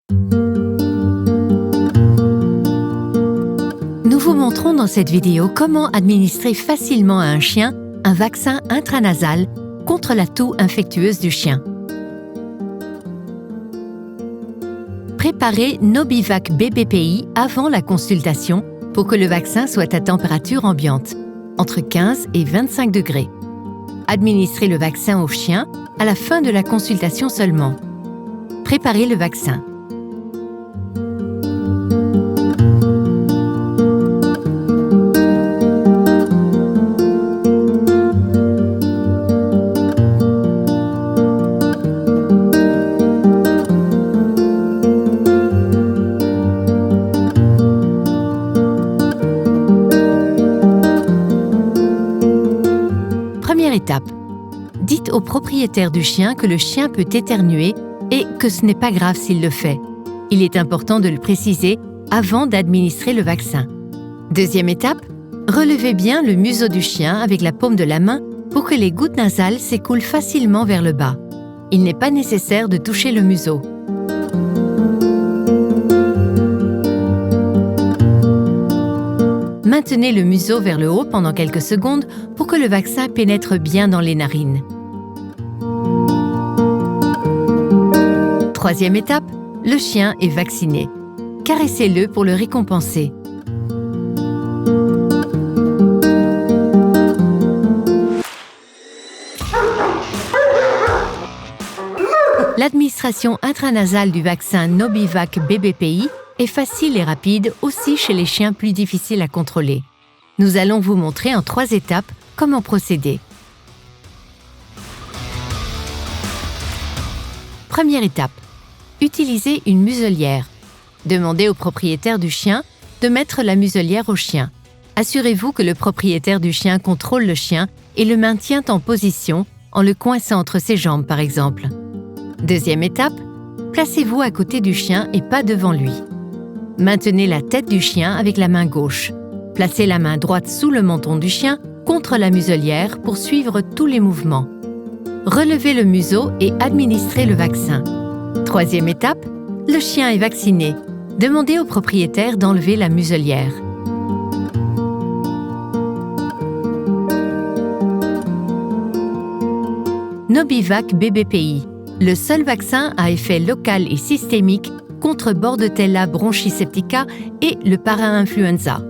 Nous vous montrons dans cette vidéo comment administrer facilement à un chien un vaccin intranasal contre la toux infectieuse du chien. Préparez Nobivac BBPI avant la consultation pour que le vaccin soit à température ambiante, entre 15 et 25 degrés. Administrez le vaccin au chien à la fin de la consultation seulement. Préparez le vaccin. Première étape. Dites au propriétaire du chien que le chien peut éternuer et que ce n'est pas grave s'il le fait. Il est important de le préciser avant d'administrer le vaccin. Deuxième étape. Relevez bien le museau du chien avec la paume de la main pour que les gouttes nasales s'écoulent facilement vers le bas. Il n'est pas nécessaire de toucher le museau. Maintenez le museau vers le haut pendant quelques secondes pour que le vaccin pénètre bien dans les narines. Troisième étape, le chien est vacciné. Caressez-le pour le récompenser. L'administration intranasale du vaccin Nobivac BBPI est facile et rapide aussi chez les chiens plus difficiles à contrôler. Nous allons vous montrer en 3 étapes comment procéder. Première étape. Utilisez une muselière. Demandez au propriétaire du chien de mettre la muselière au chien. Assurez-vous que le propriétaire du chien contrôle le chien et le maintient en position en le coinçant entre ses jambes par exemple. Deuxième étape. Placez-vous à côté du chien et pas devant lui. Maintenez la tête du chien avec la main gauche. Placez la main droite sous le menton du chien contre la muselière pour suivre tous les mouvements. Relevez le museau et administrez le vaccin. Troisième étape, le chien est vacciné. Demandez au propriétaire d'enlever la muselière. Nobivac BBPI, le seul vaccin à effet local et systémique contre Bordetella bronchiseptica et le parainfluenza.